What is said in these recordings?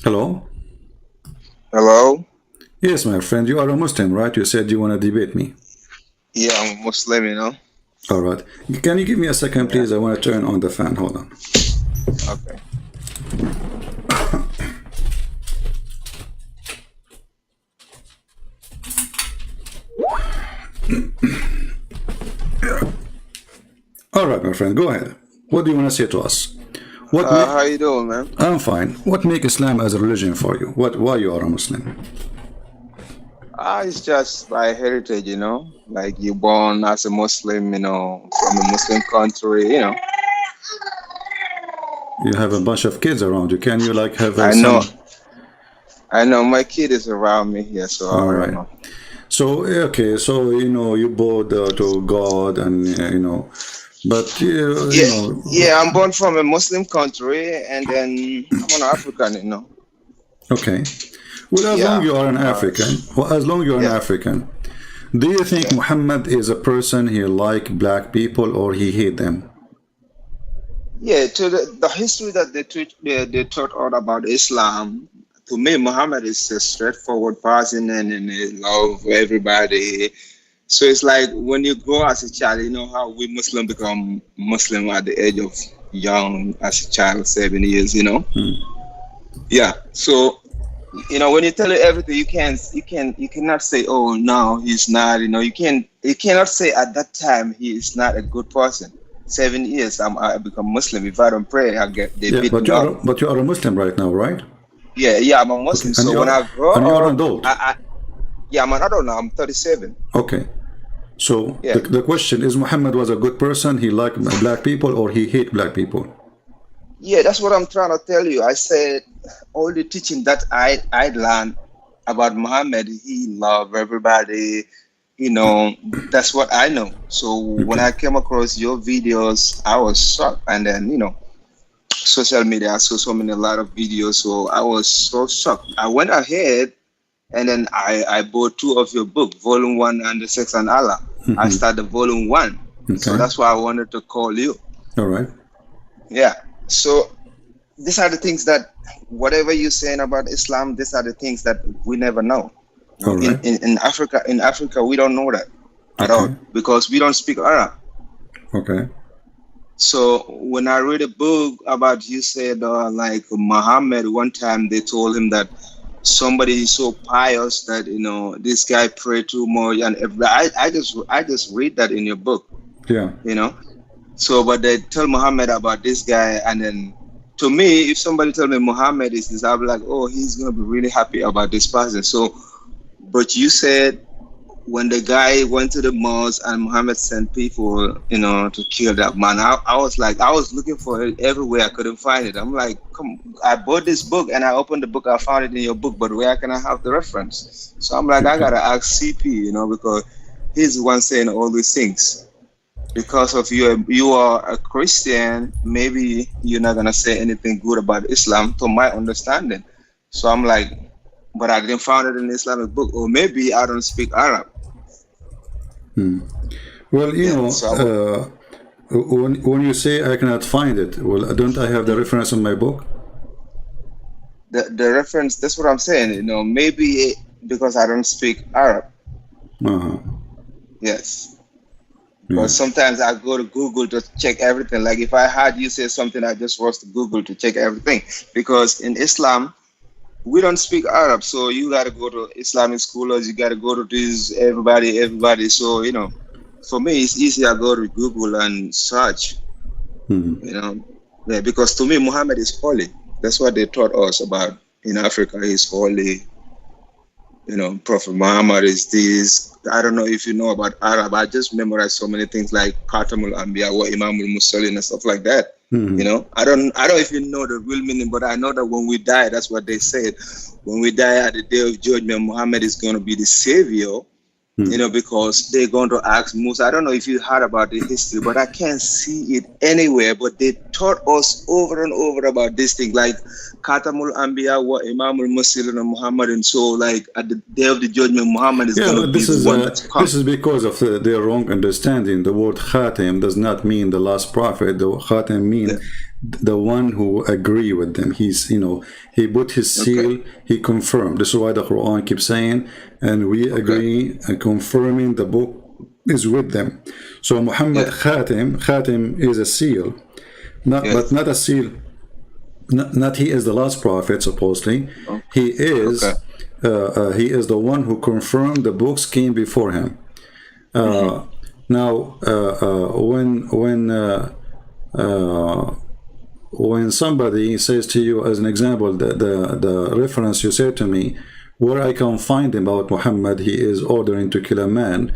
Hello? Hello? Yes, my friend, you are a Muslim, right? You said you want to debate me. Yeah, I'm Muslim. All right. Can you give me a second, Yeah, please? I want to turn on the fan. Hold on. okay. All right, my friend, go ahead. What do you want to say to us? What make... How you doing, man? I'm fine. What make Islam as a religion for you? Why you are a Muslim? It's just by heritage. Like you born as a Muslim, from a Muslim country. You have a bunch of kids around you. Can you like have I know, some... I know my kid is around me here, so All I don't right. know. So, okay, so, you bow to God and, but, Yeah, yeah, I'm born from a Muslim country, and then I'm an African. okay. Well, as long Yeah, you are an uh, African, well, as long you're an yeah, African, do you think yeah. Muhammad is a person he like black people or he hate them? Yeah, to the history that they taught all about Islam, to me, Muhammad is a straightforward person and he love everybody. So it's like when you grow as a child, you know how we Muslim become Muslim at the age of young as a child, 7 years. Yeah. So when you tell you everything, you cannot say, oh no, he's not. You cannot say at that time he is not a good person. 7 years, I become Muslim. If I don't pray, I get they Yeah, beat but me up. you are a Muslim right now, right? Yeah, yeah, I'm a Okay, Muslim. So when I grow and you are an up, adult. yeah, I'm an adult now. I'm 37. Okay. So Yeah, the question is Muhammad was a good person, he liked black people or he hate black people? yeah, that's what I'm trying to tell you. I said all the teaching that I learned about Muhammad, he loved everybody. That's what I know. So when Okay. I came across your videos, I was shocked. And then social media, I saw so many a lot of videos, so I was so shocked. I went ahead and then I bought two of your book, Volume One and the Sex and Allah. I started Volume One, so Okay. that's why I wanted to call you. All right. Yeah. So these are the things that whatever you're saying about Islam, these are the things that we never know. All In, right. in, in Africa, we don't know that at all Okay. because we don't speak Arab. Okay. So when I read a book about you said like Muhammad, one time they told him that somebody is so pious that this guy pray too much, and I just read that in your book, Yeah. you know. So but they tell Muhammad about this guy, and then to me, if somebody tell me Muhammad is this, I'll be like, oh, he's gonna be really happy about this person. So, but you said when the guy went to the mosque and Muhammad sent people, to kill that man, I was like, I was looking for it everywhere. I couldn't find it. I'm like, come, I bought this book and I opened the book. I found it in your book, but where can I have the reference? So I'm like, I Okay. gotta ask CP, because he's the one saying all these things. Because of you are a Christian, maybe you're not gonna say anything good about Islam, to my understanding. So I'm like, but I didn't find it in the Islamic book, or maybe I don't speak Arab. Well, Yeah, so when you say I cannot find it, well, don't I have the reference in my book? the reference. That's what I'm saying. Maybe because I don't speak Arab. Uh-huh. Yes, Yeah. because sometimes I go to Google to check everything. Like if I heard you say something, I just rush to Google to check everything. Because in Islam, we don't speak Arab, so you got to go to Islamic scholars. You got to go to this everybody. So for me, it's easy. I go to Google and search. You know, yeah, because to me, Muhammad is holy. That's what they taught us about in Africa. He's holy. Prophet Muhammad is this. I don't know if you know about Arab. I just memorized so many things like Khatamul Anbiya or Imamul Mursalin and stuff like that. I don't even know the real meaning, but I know that when we die, that's what they said. When we die at the day of judgment, Muhammad is going to be the savior. Because they're going to ask Musa. I don't know if you heard about the history, but I can't see it anywhere. But they taught us over and over about this thing, like Khatamul Anbiya wa Imamul Mursalin and Muhammad. And so, like at the day of the judgment, Muhammad is Yeah, going to but be the one that's come. this is because of their wrong understanding. The word Khatim does not mean the last prophet. The Khatim mean Yeah. the one who agree with them. He's, he put his seal, he confirmed. This is why the Quran keeps saying, and we agree and confirming the book is with them. So Muhammad Khatim is a seal, but not a seal. Not he is the last prophet, supposedly. He is the one who confirmed the books came before him. Now, when somebody says to you, as an example, the reference you said to me, where I can find about Muhammad, he is ordering to kill a man.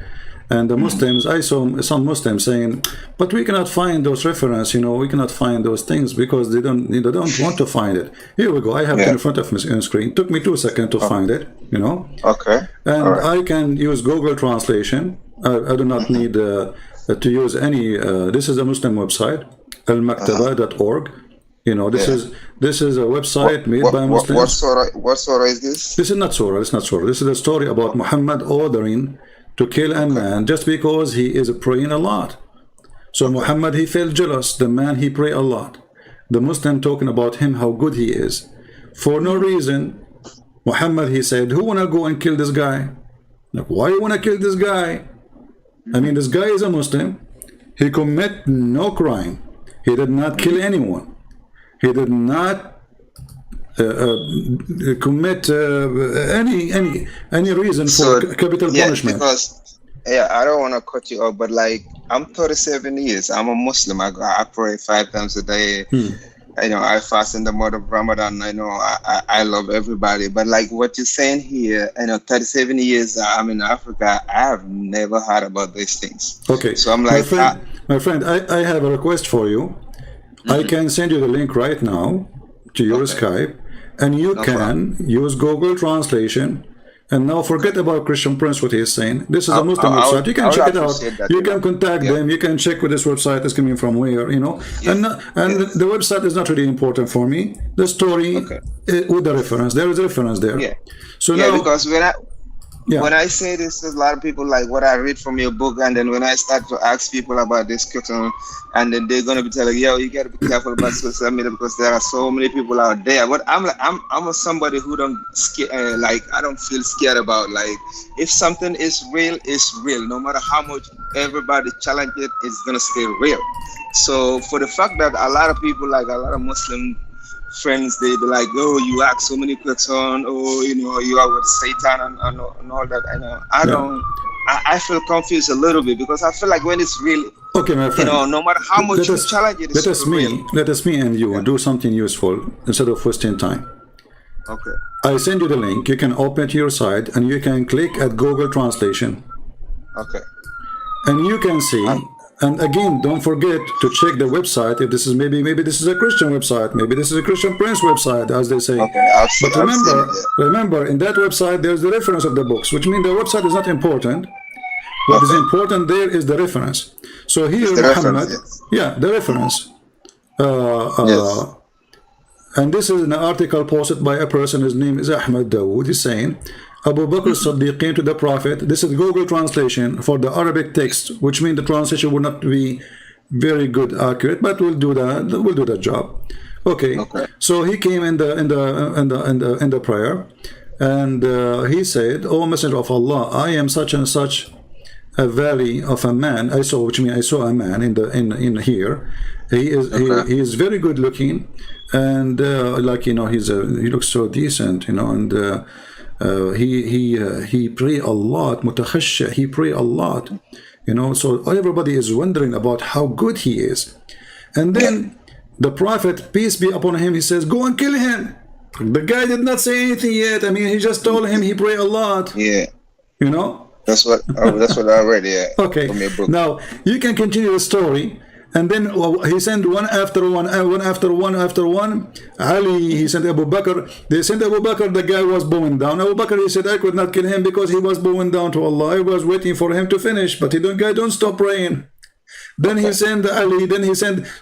And the Muslims, I saw some Muslims saying, but we cannot find those references, we cannot find those things because they don't want to find it. Here we go, I have it in front of me on screen. It took me 2 seconds to find it, Okay. And I can use Google Translation. I do not need to use any, this is a Muslim website, almaktaba.org. This is a website made by Muslims. What surah is this? This is not surah, it's not surah. This is a story about Muhammad ordering to kill a man just because he is praying a lot. So Muhammad, he felt jealous. The man, he pray a lot. The Muslim talking about him, how good he is. For no reason, Muhammad, he said, who wanna go and kill this guy? Like, why you wanna kill this guy? I mean, this guy is a Muslim. He commit no crime. He did not kill anyone. He did not commit any reason for capital punishment. Because I don't want to cut you off, but like I'm 37 years. I'm a Muslim. I pray 5 times a day. I fast in the month of Ramadan. I love everybody, but like what you're saying here, 37 years I'm in Africa. I have never heard about these things. Okay, so I'm like, my friend, I have a request for you. I can send you the link right now to your Skype, and you can use Google Translation. And now forget about Christian Prince, what he is saying. This is a Muslim website. You can check it out. You can contact them. You can check with this website is coming from where, And the website is not really important for me. The story with the reference. There is a reference there. Yeah. So now, because when I say this, there's a lot of people like what I read from your book, and then when I start to ask people about this question, and then they're gonna be telling, yo, you gotta be careful about social media because there are so many people out there. But I'm somebody who don't I don't feel scared about, like, if something is real, it's real. No matter how much everybody challenge it, it's gonna stay real. So for the fact that a lot of people, like a lot of Muslim friends, they be like, oh, you ask so many questions, you are with Satan and all that. I feel confused a little bit because I feel like when it's real, okay, my friend, no matter how much you challenge it, let us me and you do something useful instead of wasting time. Okay. I send you the link. You can open it to your site and you can click at Google Translation. Okay. And you can see. And again, don't forget to check the website. If this is maybe this is a Christian website, maybe this is a Christian Prince website, as they say. Okay, but remember, in that website there's the reference of the books, which means the website is not important. What is important there is the reference. So here, Muhammad, the reference. And this is an article posted by a person. His name is Ahmed Dawood. He's saying, Abu Bakr Siddiqeen to the Prophet. This is Google translation for the Arabic text, which means the translation will not be very good, accurate, but we'll do that. We'll do that job. Okay. So he came in the prayer, and he said, "O Messenger of Allah, I am such and such a valley of a man. I saw, which means I saw a man in here. He is very good looking, and he looks so decent, and." He pray a lot, mutakhashsha, he pray a lot, so everybody is wondering about how good he is. And then the Prophet, peace be upon him, he says, go and kill him. The guy did not say anything yet. I mean, he just told him he pray a lot. That's what I read. Okay, now you can continue the story. And then he sent one after one. Ali, he sent Abu Bakr. They sent Abu Bakr, the guy was bowing down. Abu Bakr, he said, I could not kill him because he was bowing down to Allah. I was waiting for him to finish, but the guy don't stop praying. Then he sent Ali,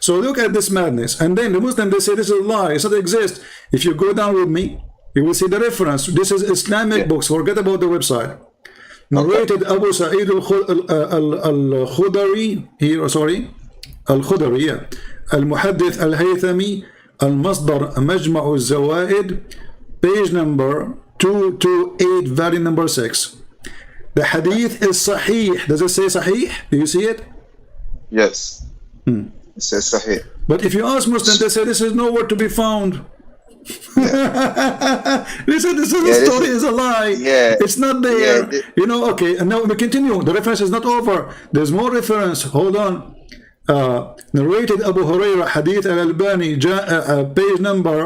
so look at this madness. And then the Muslims, they say this is a lie, it doesn't exist. If you go down with me, you will see the reference. This is Islamic books, forget about the website. Narrated Abu Sa'id al-Khudari, Al-Khudari, المحدث الهيثمي المصدر مجمع الزوائد page number 228 volume number 6. The hadith is sahih. Does it say sahih? Do you see it? Yes. It says Sahih. But if you ask Muslims, they say this is nowhere to be found. They said this story is a lie. Yeah. It's not there. Yeah, You know, okay, and now we continue. The reference is not over. There's more reference. Hold on. Narrated Abu Hurairah, Hadith al-Albani, page number,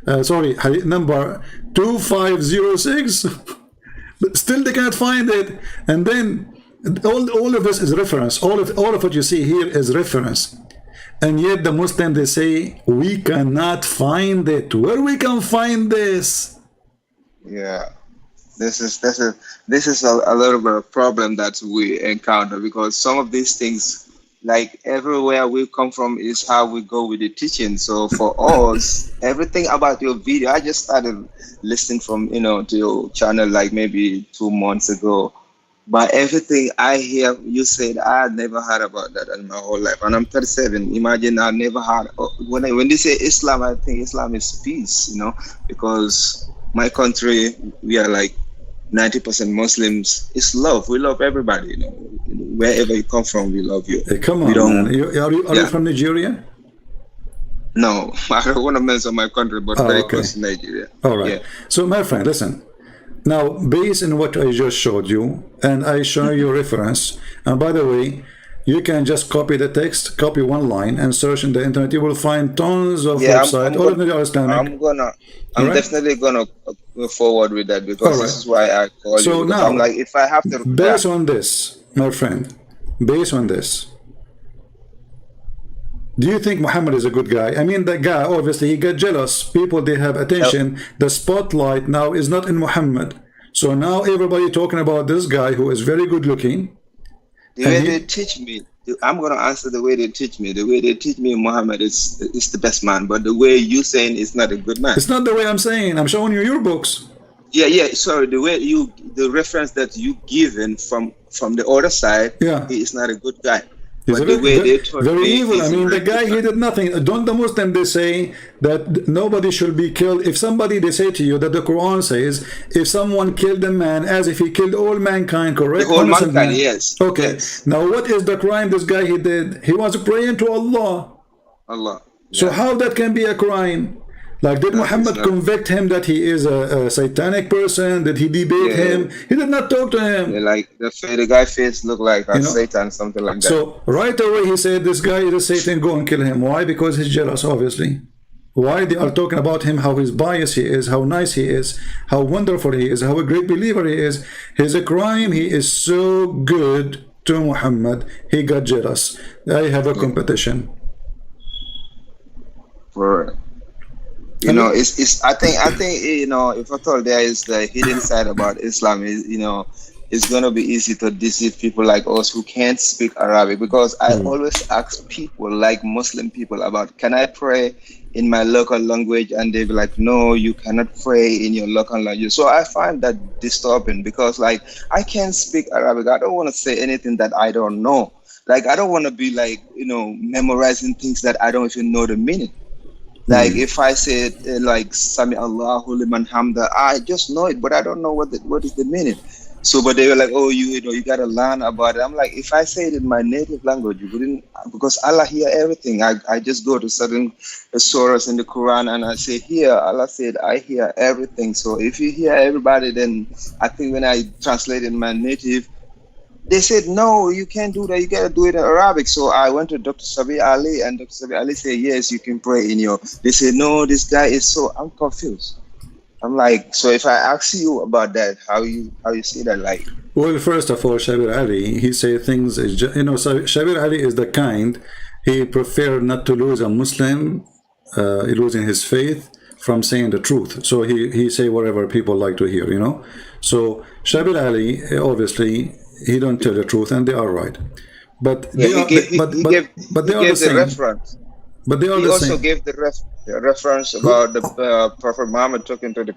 hadith number 2506. But still they can't find it. And then all of this is reference. All of what you see here is reference. And yet the Muslims, they say, we cannot find it. Where we can find this? Yeah. This is a little bit of problem that we encounter, because some of these things, like everywhere we come from, is how we go with the teaching. So for us, everything about your video, I just started listening from, to your channel like maybe 2 months ago. But everything I hear you said, I never heard about that in my whole life. And I'm 37. Imagine I never heard. When they say Islam, I think Islam is peace, because my country, we are like 90% Muslims. It's love. We love everybody, Wherever you come from, we love you. Hey, come on, man. Are you from Nigeria? No, I don't want to mention my country, but very close to Nigeria. All right. Yeah. So, my friend, listen. Now, based on what I just showed you, and I show you reference, and by the way, you can just copy the text, copy one line, and search in the internet. You will find tons of websites. All of them are Islamic. I'm definitely gonna go forward with that, because this is why I call you. So now, I'm like, if I have to, based on this, my friend, based on this, do you think Muhammad is a good guy? I mean, the guy, obviously, he got jealous. People, they have attention. The spotlight now is not in Muhammad. So now everybody talking about this guy who is very good looking. The way they teach me, I'm going to answer the way they teach me. The way they teach me, Muhammad is the best man. But the way you saying is not a good man. It's not the way I'm saying. I'm showing you your books. Yeah. Sorry, the reference that you given from the other side, he is not a good guy. He's very evil. I mean, the guy, he did nothing. Don't the Muslims, they say that nobody should be killed. If somebody, they say to you that the Quran says, if someone killed a man as if he killed all mankind, correct? The whole mankind, yes. Okay. Yes. Now, what is the crime this guy he did? He was praying to Allah. Allah. So how that can be a crime? Like, did Muhammad convict him that he is a satanic person? Did he debate him? He did not talk to him. Like the guy face looked like a Satan, something like that. So right away he said, this guy is a Satan, go and kill him. Why? Because he's jealous, obviously. Why? They are talking about him, how his bias he is, how nice he is, how wonderful he is, how a great believer he is. He's a crime. He is so good to Muhammad. He got jealous. I have a competition. For it's I think if at all there is the hidden side about Islam, is it's gonna be easy to deceive people like us who can't speak Arabic, because I always ask people, like Muslim people, about, can I pray in my local language? And they be like, no, you cannot pray in your local language. So I find that disturbing, because like, I can't speak Arabic. I don't want to say anything that I don't know. Like, I don't want to be like, memorizing things that I don't even know the meaning. Like if I said like Sami Allahu liman hamda, I just know it, but I don't know what is the meaning. So, but they were like, oh, you gotta learn about it. I'm like, if I say it in my native language, you wouldn't, because Allah hear everything. I just go to certain surahs in the Quran and I say, here, Allah said, I hear everything. So if you hear everybody, then I think when I translate in my native, they said, no, you can't do that. You got to do it in Arabic. So I went to Dr. Sabi Ali, and Dr. Sabi Ali said, yes, you can pray in your... They said, no, this guy is so... I'm confused. I'm like, so if I ask you about that, how you see that, like... Well, first of all, Shabir Ali, he say things... Shabir Ali is the kind, he prefer not to lose a Muslim, losing his faith, from saying the truth. So he say whatever people like to hear, So Shabir Ali, obviously... He don't tell the truth, and they are right. But they are the same. Reference. But they are he the also same. gave the reference about the Prophet Muhammad talking to the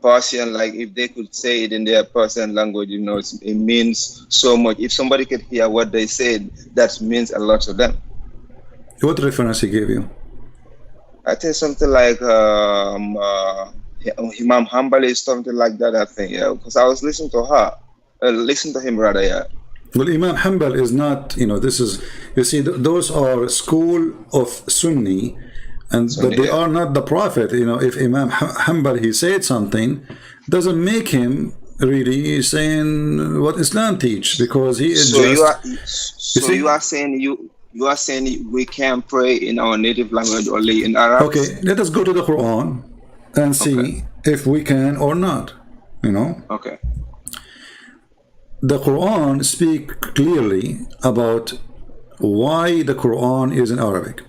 Persian, like if they could say it in their Persian language, it means so much. If somebody could hear what they said, that means a lot to them. What reference he gave you? I think something like Imam Hanbali, something like that. I think, yeah, because I was listening to her, listen to him rather, yeah. Well, Imam Hanbal is not, this is, you see, those are school of Sunni, but they are not the Prophet. If Imam Hanbal, he said something, doesn't make him really saying what Islam teach, because he is you are saying you are saying we can pray in our native language only in Arabic? Okay, let us go to the Quran and see if we can or not. Okay. The Quran speaks clearly about why the Quran is in Arabic.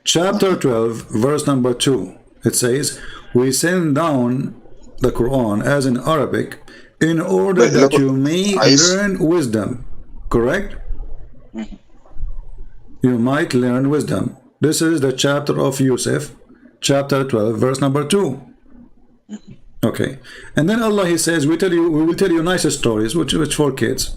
Chapter 12, verse number 2, it says, we send down the Quran as in Arabic in order that you may learn wisdom. Correct? Mm-hmm. You might learn wisdom. This is the chapter of Yusuf, chapter 12, verse number 2. Okay. And then Allah, he says, we will tell you nicer stories, which for kids.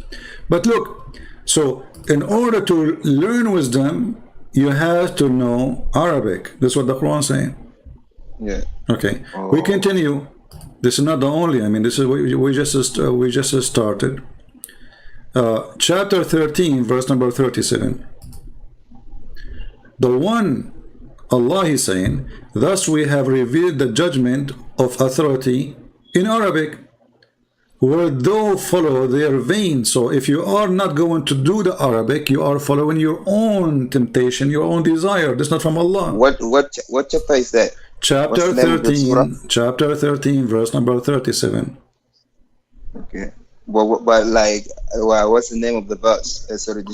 But look, so in order to learn wisdom, you have to know Arabic. That's what the Quran is saying. Yeah. Okay. We continue. This is not the only. This is we just started. Chapter 13, verse number 37. The one, Allah is saying, thus we have revealed the judgment of authority in Arabic, where thou follow their veins. So if you are not going to do the Arabic, you are following your own temptation, your own desire. That's not from Allah. What chapter is that? Chapter 13, chapter 13, verse number 37. Okay. But what's the name of the verse?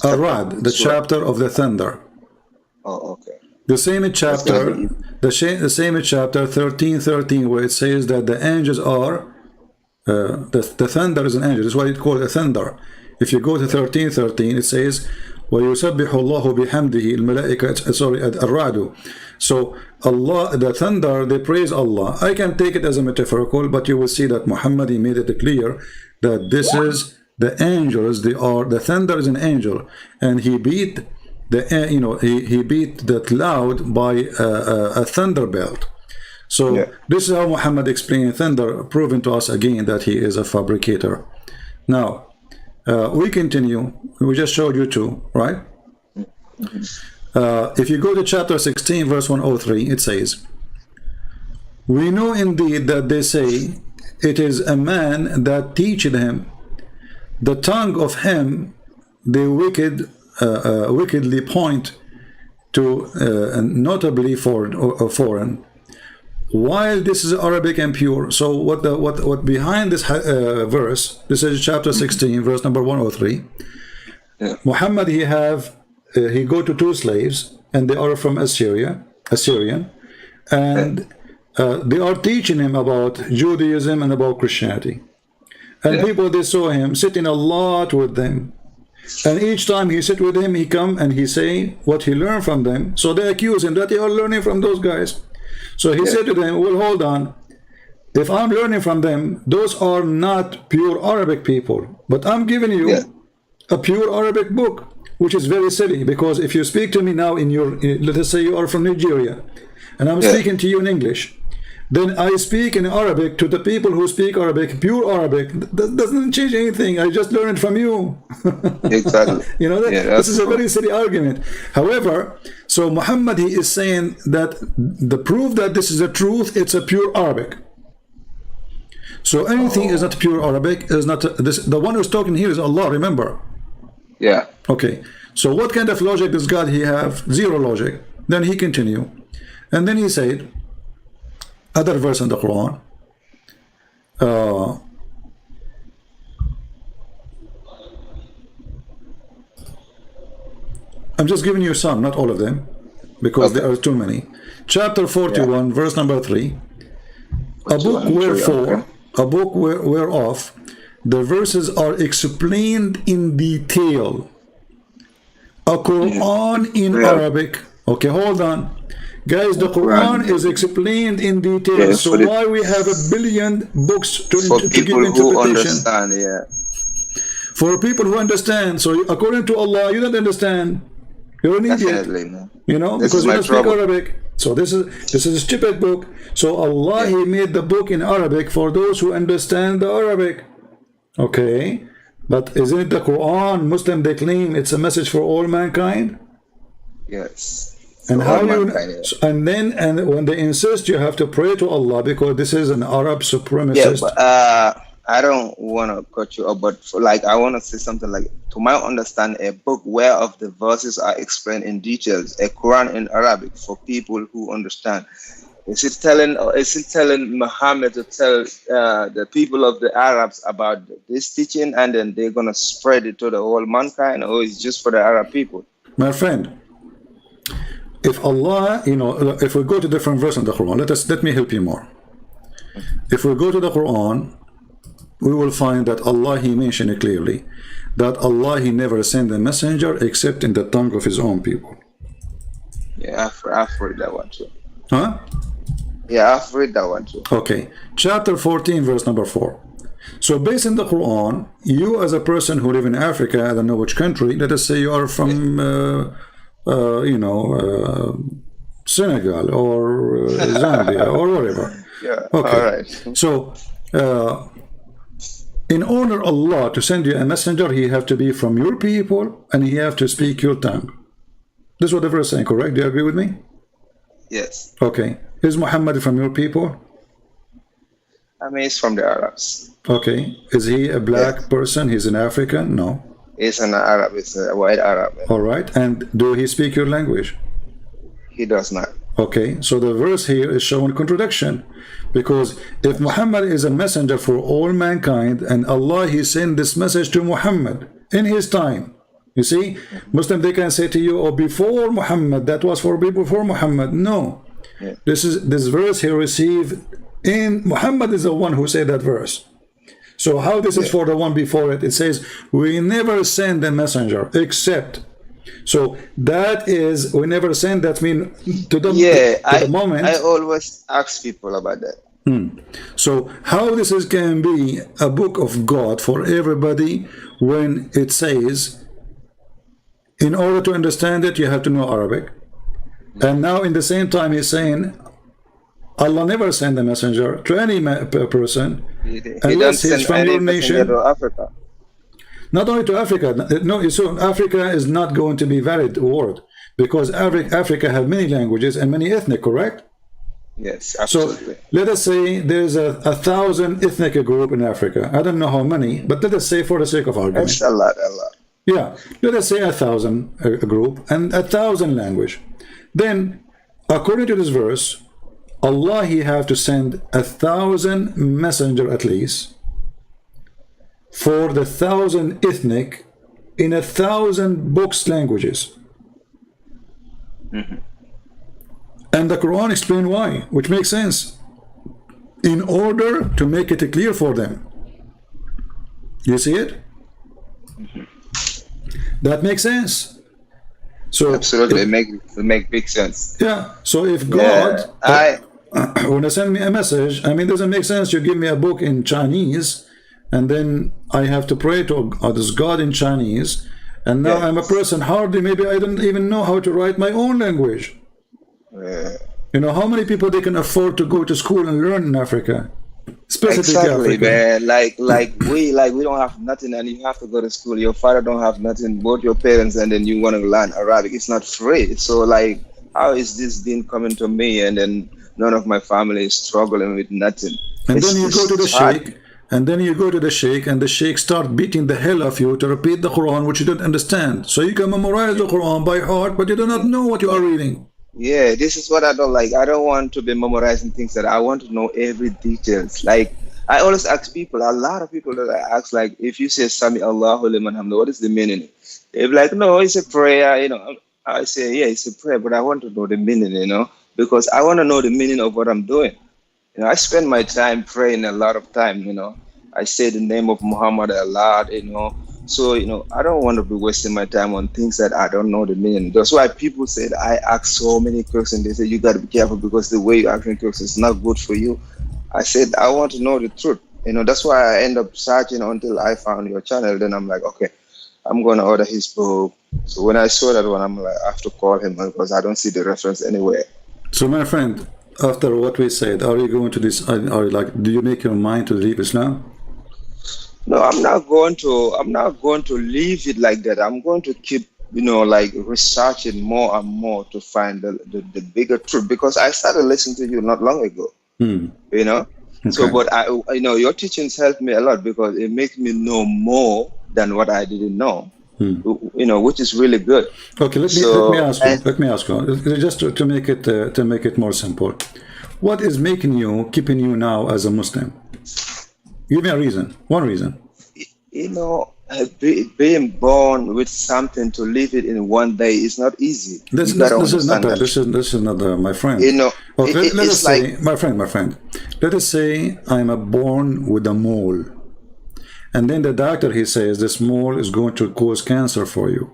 Arad, the chapter of the thunder. Oh, okay. The same chapter, the same chapter 13:13, where it says that the angels are, the thunder is an angel. That's why it's called a thunder. If you go to 13:13, it says, وَيُسَبِّحُ اللَّهُ بِحَمْدِهِ الْمَلَائِكَةُ, sorry, الرَّعْدُ. So Allah, the thunder, they praise Allah. I can take it as a metaphorical, but you will see that Muhammad, he made it clear that this is the angels. The thunder is an angel, and he beat he beat the cloud by a thunder belt. So this is how Muhammad explained thunder, proving to us again that he is a fabricator. Now we continue. We just showed you two, right? If you go to chapter 16, verse 103, it says, we know indeed that they say it is a man that teacheth him the tongue of him the wickedly point to, notably foreign, while this is Arabic and pure. So what behind this verse, this is chapter 16, verse number 103. Muhammad, he go to two slaves, and they are from Assyrian, and they are teaching him about Judaism and about Christianity. And people, they saw him sitting a lot with them. And each time he sit with him, he come and he say what he learned from them. So they accuse him that you are learning from those guys. So he said to them, well, hold on. If I'm learning from them, those are not pure Arabic people. But I'm giving you a pure Arabic book, which is very silly, because if you speak to me now in your, let us say you are from Nigeria, and I'm speaking to you in English, then I speak in Arabic to the people who speak Arabic, pure Arabic. That doesn't change anything. I just learned from you. Exactly. This is a very silly argument. However, so Muhammad, he is saying that the proof that this is the truth, it's a pure Arabic. So anything is not pure Arabic, is not this. The one who's talking here is Allah, remember? Yeah. Okay. So what kind of logic does God he have? Zero logic. Then he continue. And then he said, other verse in the Quran, I'm just giving you some, not all of them, because there are too many. Chapter 41, verse number 3. A book whereof the verses are explained in detail. A Quran in Arabic. Okay, hold on. Guys, the Quran is explained in detail. So why we have 1 billion books to give interpretation? For people who understand. So according to Allah, you don't understand. You're an idiot. Definitely, man. You know, This because is you my don't speak trouble. Arabic. So this is a stupid book. So Allah, Yeah. He made the book in Arabic for those who understand the Arabic. Okay, but isn't it the Quran? Muslim, they claim it's a message for all mankind. Yes. And For all how you mankind. Yeah. and when they insist, you have to pray to Allah because this is an Arab Yeah, supremacist. but I don't want to cut you up, but for, like I want to say something like, to my understanding, a book where of the verses are explained in details, a Quran in Arabic for people who understand. Is it telling Muhammad to tell the people of the Arabs about this teaching, and then they're gonna spread it to the whole mankind, or is just for the Arab people? My friend, if Allah, if we go to different verses in the Quran, let me help you more. If we go to the Quran, we will find that Allah, He mentioned it clearly that Allah, He never sent a messenger except in the tongue of His own people. Yeah, I've read that one too. Huh? Yeah, I've read that one too. Okay. Chapter 14, verse number 4. So based in the Quran, you as a person who live in Africa, I don't know which country, let us say you are from Senegal or Zambia or whatever. Yeah. Okay. All right. So, in order Allah to send you a messenger, he have to be from your people and he have to speak your tongue. This is what the verse is saying, correct? Do you agree with me? Yes. Okay. Is Muhammad from your people? I mean, it's from the Arabs. Okay. Is he a black person? He's an African? No. It's an Arab. It's a white Arab. All right. And do he speak your language? He does not. Okay. So the verse here is showing contradiction. Because if Muhammad is a messenger for all mankind and Allah, He sent this message to Muhammad in his time. You see, Muslim, they can say to you, oh, before Muhammad, that was for people before Muhammad. No. Yeah. This verse he received in Muhammad is the one who said that verse. So how this is for the one before it? It says, we never send a messenger except. So that is, we never send, that mean to the, the moment. I always ask people about that. So how this can be a book of God for everybody when it says, in order to understand it, you have to know Arabic. And now in the same time he's saying, Allah never sent a messenger to any person unless he's from your nation. To Africa. Not only to Africa. No, so Africa is not going to be valid word because Africa have many languages and many ethnic, correct? Yes, absolutely. So let us say there's a 1,000 ethnic group in Africa. I don't know how many, but let us say for the sake of argument. That's a lot, a lot. Yeah, let us say 1,000 a group and 1,000 language. Then, according to this verse, Allah, He have to send 1,000 messenger at least for the 1,000 ethnic in 1,000 books languages. And the Quran explain why, which makes sense. In order to make it clear for them. You see it? That makes sense. So absolutely, it make big sense. Yeah. So if God when they send me a message, I mean, it doesn't make sense. You give me a book in Chinese, and then I have to pray to this God in Chinese, and now I'm a person hardly, maybe I don't even know how to write my own language. You know how many people they can afford to go to school and learn in Africa? Exactly, man. Like we don't have nothing, and you have to go to school. Your father don't have nothing, both your parents, and then you want to learn Arabic. It's not free. So like, how is this thing coming to me, and then none of my family is struggling with nothing? And then you go to the sheikh, and then you go to the sheikh, and the sheikh start beating the hell of you to repeat the Quran, which you don't understand. So you can memorize the Quran by heart, but you do not know what you are reading. Yeah, this is what I don't like. I don't want to be memorizing things that I want to know every details. Like I always ask people, a lot of people that I ask, like, if you say Sami Allahu liman hamdu, what is the meaning? They're like, no, it's a prayer, you know. I say, yeah, it's a prayer, but I want to know the meaning, you know, because I want to know the meaning of what I'm doing. You know, I spend my time praying a lot of time, you know. I say the name of Muhammad a lot, you know. So, you know, I don't want to be wasting my time on things that I don't know the meaning. That's why people say that I ask so many questions. They say, you got to be careful because the way you ask questions is not good for you. I said, I want to know the truth. You know, that's why I end up searching until I found your channel. Then I'm like, okay, I'm going to order his book. So when I saw that one, I'm like, I have to call him because I don't see the reference anywhere. So, my friend, after what we said, are you going to this? Are you like? Do you make your mind to leave Islam? No, I'm not going to. I'm not going to leave it like that. I'm going to keep, like researching more and more to find the bigger truth. Because I started listening to you not long ago. Hmm. You know. So, Okay. but your teachings helped me a lot because it makes me know more than what I didn't know. Which is really good. Okay. Let me So, ask you. Let me ask you. Just to make it more simple. What is keeping you now as a Muslim? Give me a reason. One reason. being born with something to leave it in one day is not easy. You gotta This is not understand that. that. This is not my friend. Okay, let us It's like, say, my friend. Let us say I'm born with a mole, and then the doctor he says this mole is going to cause cancer for you.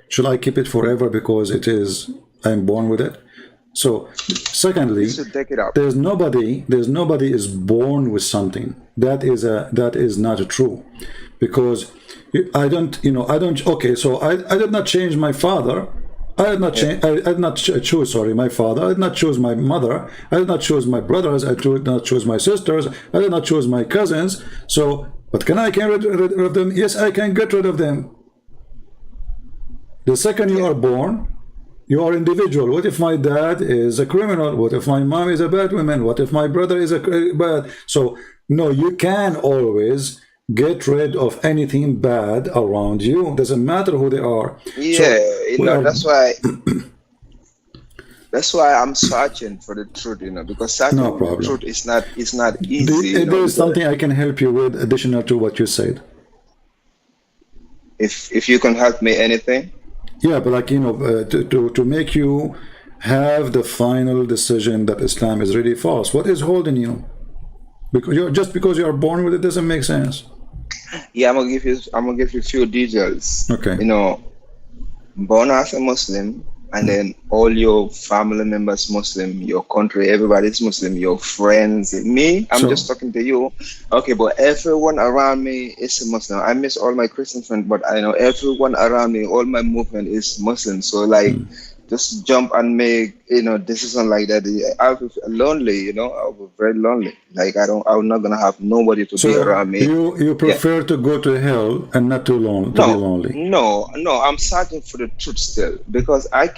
Should I keep it forever because I'm born with it? So, you secondly, should take it out. there's nobody is born with something. That is not true, because I don't. Okay, so I did not change my father. I did not change. I did not choose. Sorry, my father. I did not choose my mother. I did not choose my brothers. I did not choose my sisters. I did not choose my cousins. So, but can I get rid of them? Yes, I can get rid of them. The second you are born, you are individual. What if my dad is a criminal? What if my mom is a bad woman? What if my brother is a bad? So no, you can always get rid of anything bad around you. Doesn't matter who they are. Yeah, So we are that's why I'm searching for the truth, because searching no for the problem. truth is not easy, There is because something I can help you with additional to what you said. if you can help me anything. Yeah, but like to make you have the final decision that Islam is really false. What is holding you? Because you are born with it doesn't make sense. Yeah, I'm gonna give you a few details. Okay. Born as a Muslim, and then all your family members Muslim, your country, everybody's Muslim, your friends. Me, I'm just So talking to you. Okay, but everyone around me is a Muslim. I miss all my Christian friends, but I know everyone around me, all my movement is Muslim. So like, just jump and make decision like that. I'll be lonely. I'll be very lonely. Like I'm not gonna have nobody to be so around me. you Yeah. prefer to go to hell and not to be No, lonely. no. I'm searching for the truth still because I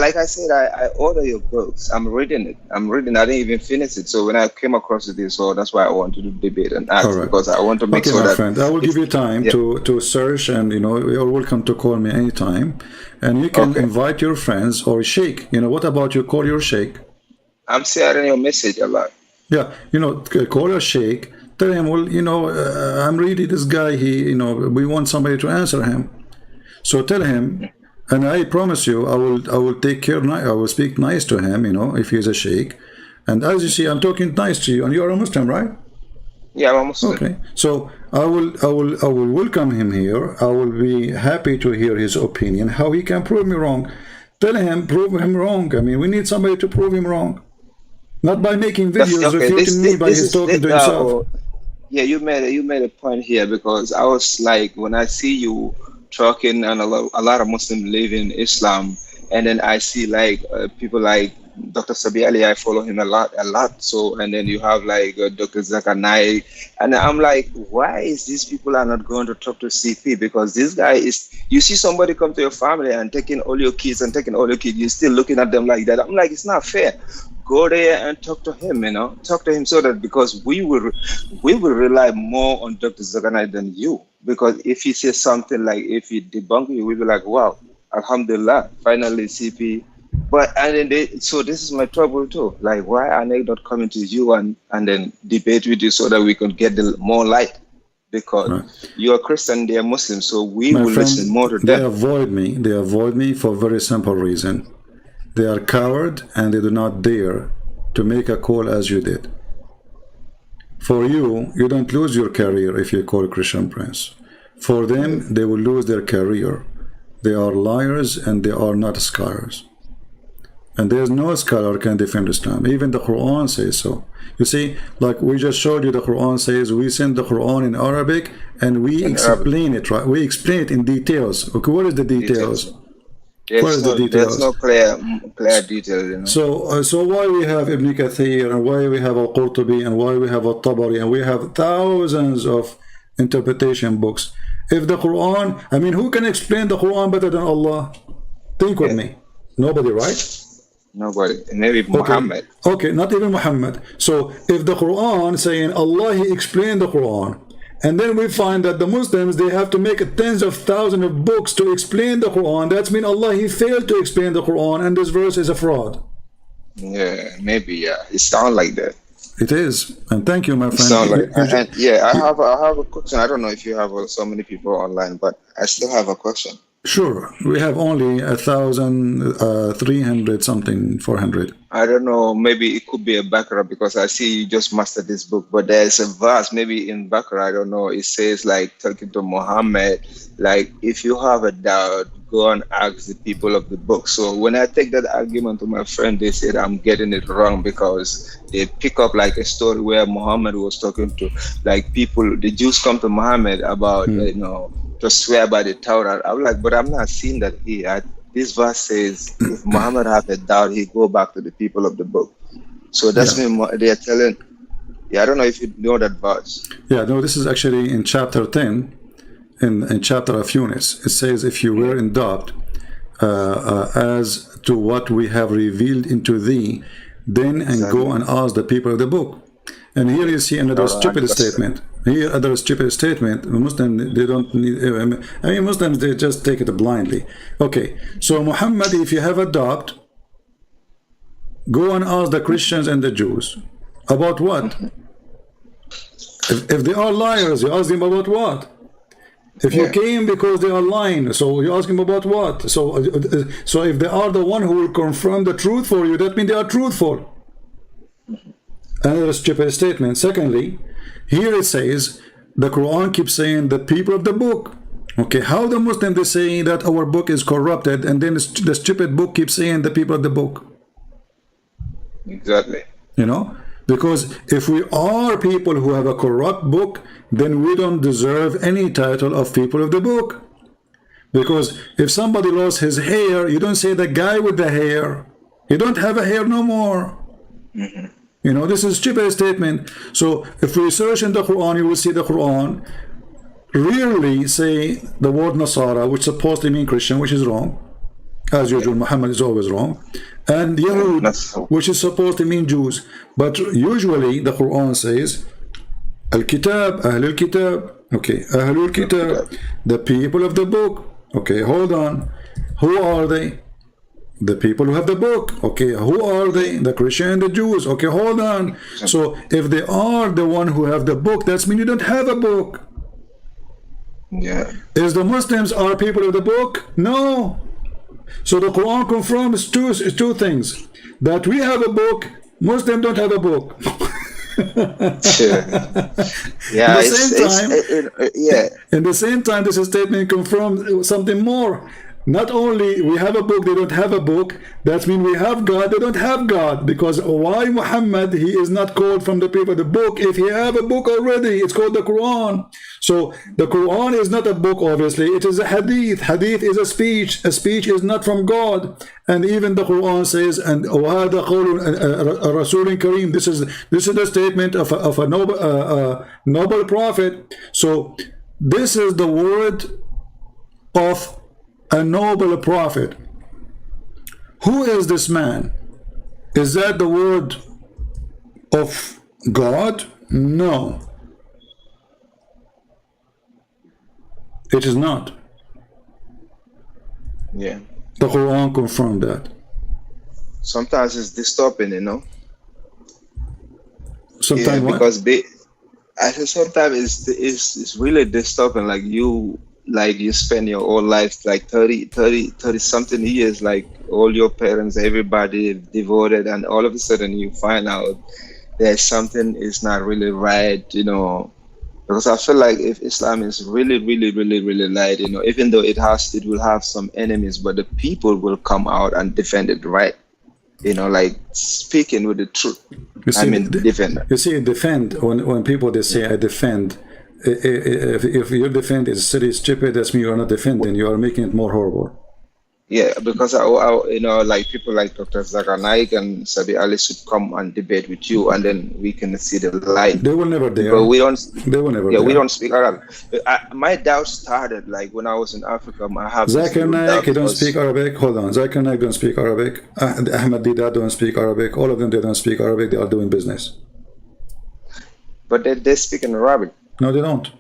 like I said, I order your books. I'm reading it. I didn't even finish it. So when I came across this, so that's why I want to do debate and All ask right. because I want to make Okay, sure my that friend. I will give it's you time yeah. to search, and you're welcome to call me anytime, and you can Okay. invite your friends or sheikh. What about you call your sheikh? I'm sharing your message a lot. Yeah, call your sheikh. Tell him, well, I'm really this guy. We want somebody to answer him. So tell him, and I promise you, I will take care. I will speak nice to him. If he's a sheikh, and as you see, I'm talking nice to you, and you are a Muslim, right? Yeah, I'm a Muslim. Okay. So I will welcome him here. I will be happy to hear his opinion. How he can prove me wrong? Tell him, prove him wrong. I mean, we need somebody to prove him wrong, not by making That's videos okay. refuting me by This his is talking to himself. yeah. You made a point here because I was like when I see you talking and a lot of Muslims live in Islam, and then I see like people like Dr. Sabi Ali. I follow him a lot. So and then you have like Dr. Zakar Naik, and I'm like, why is these people are not going to talk to CP? Because this guy is. You see somebody come to your family and taking all your kids you're still looking at them like that. I'm like, it's not fair. Go there and talk to him, talk to him so that because we will rely more on Dr. Zaganai than you. Because if he says something like if he debunk you, we'll be like, wow, Alhamdulillah, finally CP. But and then so this is my trouble too. Like why are they not coming to you and then debate with you so that we can get the more light? Because Right. you're Christian, they're Muslim, so we My will listen friend, more to they them. avoid me. They avoid me for a very simple reason. They are coward and they do not dare to make a call as you did. For you, you don't lose your career if you call Christian Prince. For them, they will lose their career. They are liars and they are not scholars. And there's no scholar can defend Islam. Even the Quran says so. You see, like we just showed you, the Quran says we send the Quran in Arabic and we explain it, right? We explain it in details. Okay, what is the details? There's no clear detail, you know. So why we have Ibn Kathir and why we have Al-Qurtubi and why we have Al-Tabari and we have thousands of interpretation books. If the Quran, I mean, who can explain the Quran better than Allah? Think with me. Nobody, right? Nobody. Maybe Muhammad. Okay, not even Muhammad. So if the Quran saying Allah, He explained the Quran, and then we find that the Muslims, they have to make tens of thousands of books to explain the Quran, that's mean Allah, He failed to explain the Quran, and this verse is a fraud. Yeah, maybe, yeah. It sounds like that. It is. And thank you, my friend. I have a question. I don't know if you have so many people online, but I still have a question. Sure. We have only 1,300 something, 400. I don't know. Maybe it could be a Baqarah because I see you just mastered this book. But there's a verse, maybe in Baqarah, I don't know. It says, like, talking to Muhammad, like, if you have a doubt, go and ask the people of the book. So when I take that argument to my friend, they said I'm getting it wrong because they pick up like a story where Muhammad was talking to, like, people, the Jews come to Muhammad about, you know, to swear by the Torah. I'm like, but I'm not seeing that here. This verse says, if Muhammad have a doubt, he go back to the people of the book. So that's me. They are telling. Yeah, I don't know if you know that verse. Yeah, no, this is actually in chapter 10, in chapter of Yunus. It says, if you were in doubt as to what we have revealed into thee, then and go and ask the people of the book. And here you see another stupid statement. Here, other stupid statement. Muslims, they don't need. I mean, Muslims, they just take it blindly. Okay, so Muhammad, if you have a doubt, go and ask the Christians and the Jews about what. If they are liars, you ask them about what. If you came because they are lying, so you ask them about what. So if they are the one who will confirm the truth for you, that means they are truthful. Another stupid statement. Secondly, here it says, the Quran keeps saying the people of the book. Okay, how the Muslims they say that our book is corrupted, and then the stupid book keeps saying the people of the book? Exactly. You know, because if we are people who have a corrupt book, then we don't deserve any title of people of the book. Because if somebody lost his hair, you don't say the guy with the hair. He don't have a hair no more. You know, this is a stupid statement. So if we search in the Quran, you will see the Quran rarely say the word Nasara, which supposed to mean Christian, which is wrong. As usual, Muhammad is always wrong. And Yahud, which is supposed to mean Jews. But usually the Quran says Al-Kitab, Ahlul Kitab. Okay, Ahlul Kitab, the people of the book. Okay, hold on. Who are they? The people who have the book. Okay, who are they? The Christian and the Jews. Okay, hold on. So if they are the one who have the book, that means you don't have a book. Yeah. Is the Muslims are people of the book? No. So the Quran confirms two things. That we have a book, Muslims don't have a book. Yeah. In the same time, this statement confirms something more. Not only we have a book, they don't have a book. That means we have God, they don't have God. Because why Muhammad, he is not called from the people of the book? If he have a book already, it's called the Quran. So the Quran is not a book, obviously. It is a hadith. Hadith is a speech. A speech is not from God. And even the Quran says, and وَهَذَا قَوْلٌ رَسُولٍ كَرِيمٍ. This is the statement of a noble prophet. So this is the word of a noble prophet. Who is this man? Is that the word of God? No. It is not. Yeah. The Quran confirmed that. Sometimes it's disturbing, you know. Sometimes what? Because I think sometimes it's really disturbing. Like you spend your whole life, like 30 something years, like all your parents, everybody devoted, and all of a sudden you find out there's something is not really right, you know. Because I feel like if Islam is really light, you know, even though it will have some enemies, but the people will come out and defend it, right? like speaking with the truth. You see, Defend. you see, defend, when people they say I defend, if your defend is silly, stupid, that's mean you are not defending, you are making it more horrible. Yeah, because like people like Dr. Zakir Naik and Sabi Ali should come and debate with you, and then we can see the light. They will never dare. But we don't. They will never. Yeah, dare. we don't speak Arabic. My doubt started like when I was in Africa. I have Zakir Naik, he don't speak Arabic. Hold on, Zakir Naik don't speak Arabic. Ahmed Didat don't speak Arabic. All of them, they don't speak Arabic. They are doing business. But they speak in Arabic. No, they don't.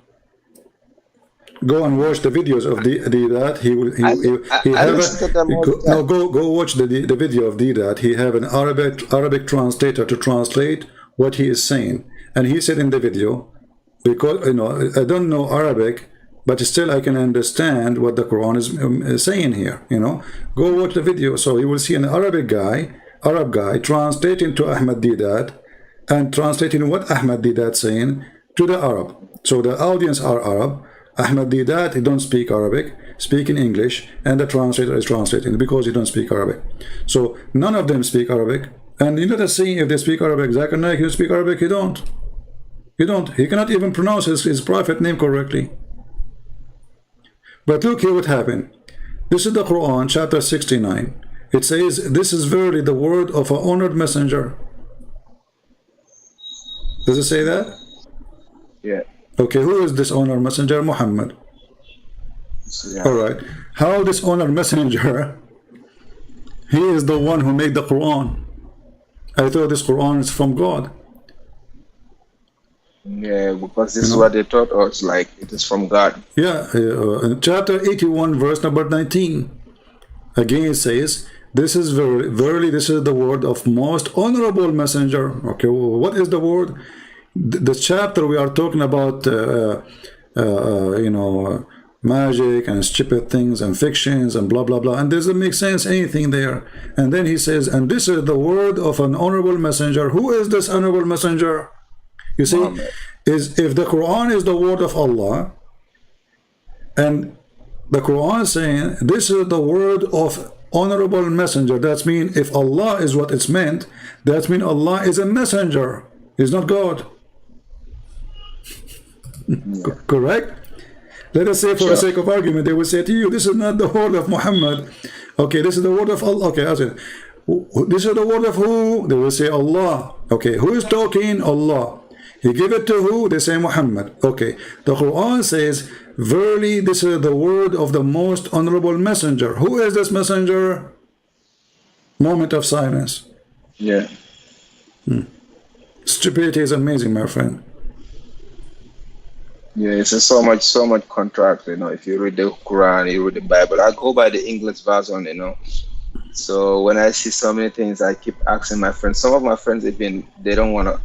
Go and watch the videos of Didat. Go watch the video of Didat. He have an Arabic translator to translate what he is saying, and he said in the video, because I don't know Arabic, but still I can understand what the Quran is saying here. Go watch the video, so you will see an Arab guy translating to Ahmed Didat and translating what Ahmed Didat saying to the Arab. So the audience are Arab. Ahmed Didat, he don't speak Arabic, speak in English, and the translator is translating because he don't speak Arabic. So none of them speak Arabic. And you let us see if they speak Arabic. Zakir Naik, you speak Arabic, he don't. He cannot even pronounce his prophet name correctly. But look here what happened. This is the Quran, chapter 69. It says, this is verily the word of an honored messenger. Does it say that? Yeah. Okay, who is this honored messenger? Muhammad. Yeah. All right. How this honored messenger? He is the one who made the Quran. I thought this Quran is from God. Yeah, because this is what they taught us, like it is from God. Yeah, chapter 81, verse number 19. Again it says, this is verily this is the word of most honorable messenger. Okay, well, what is the word? The chapter we are talking about, magic and stupid things and fictions and blah blah blah, and doesn't make sense anything there. And then he says, and this is the word of an honorable messenger. Who is this honorable messenger? You see, is if the Quran is the word of Allah, and the Quran is saying this is the word of honorable messenger, that means if Allah is what it's meant, that means Allah is a messenger. He's not God. Correct? Let us say for the sake of argument, they will say to you, this is not the word of Muhammad. Okay, this is the word of Allah. Okay, I said, this is the word of who? They will say Allah. Okay, who is talking? Allah. He give it to who? They say Muhammad. Okay, the Quran says, verily this is the word of the most honorable messenger. Who is this messenger? Moment of silence. Yeah. Stupidity is amazing, my friend. Yeah, it's so much contract, if you read the Quran, you read the Bible. I go by the English version, So when I see so many things, I keep asking my friends. Some of my friends, they don't want to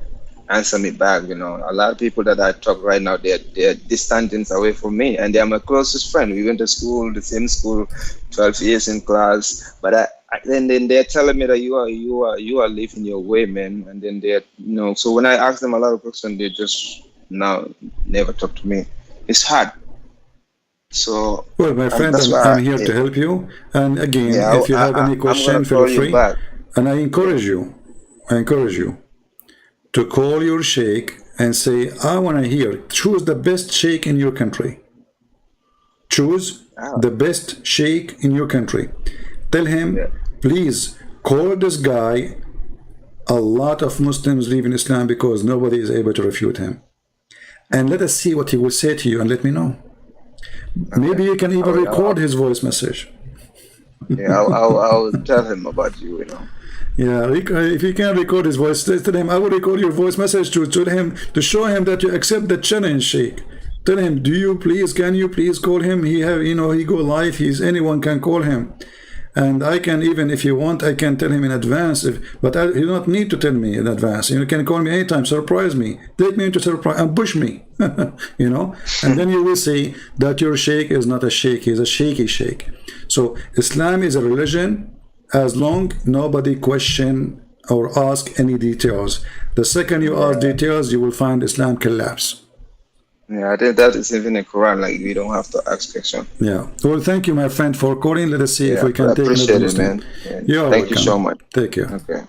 answer me back, A lot of people that I talk right now, they're distancing away from me, and they're my closest friend. We went to school, the same school, 12 years in class. But then they're telling me that you are living your way, man. And then they're, so when I ask them a lot of questions, they just never talk to me. It's hard. So well, my friend, I'm here to help you. And again, if you have any question, feel free. And I encourage you to call your sheikh and say, I want to hear. Choose the best sheikh in your country. Choose the best sheikh in your country. Tell him, please call this guy. A lot of Muslims leave in Islam because nobody is able to refute him. And let us see what he will say to you and let me know. Maybe you can even record his voice message. Yeah, I'll tell him about you, Yeah, if you can record his voice, tell him, I will record your voice message to show him that you accept the challenge, Sheikh. Tell him, can you please call him? He go live, anyone can call him. And I can even, if you want, I can tell him in advance. But you don't need to tell me in advance. You can call me anytime, surprise me, take me into surprise, ambush me, And then you will see that your sheikh is not a sheikh; he's a shaky sheikh. So Islam is a religion as long nobody question or ask any details. The second you ask details, you will find Islam collapse. Yeah, I think that is even in Quran. Like we don't have to ask question. Yeah. Well, thank you, my friend, for calling. Let us see if Yeah, we but I can take another appreciate it, Muslim. man. And You're thank you so welcome. much. Take care. Okay.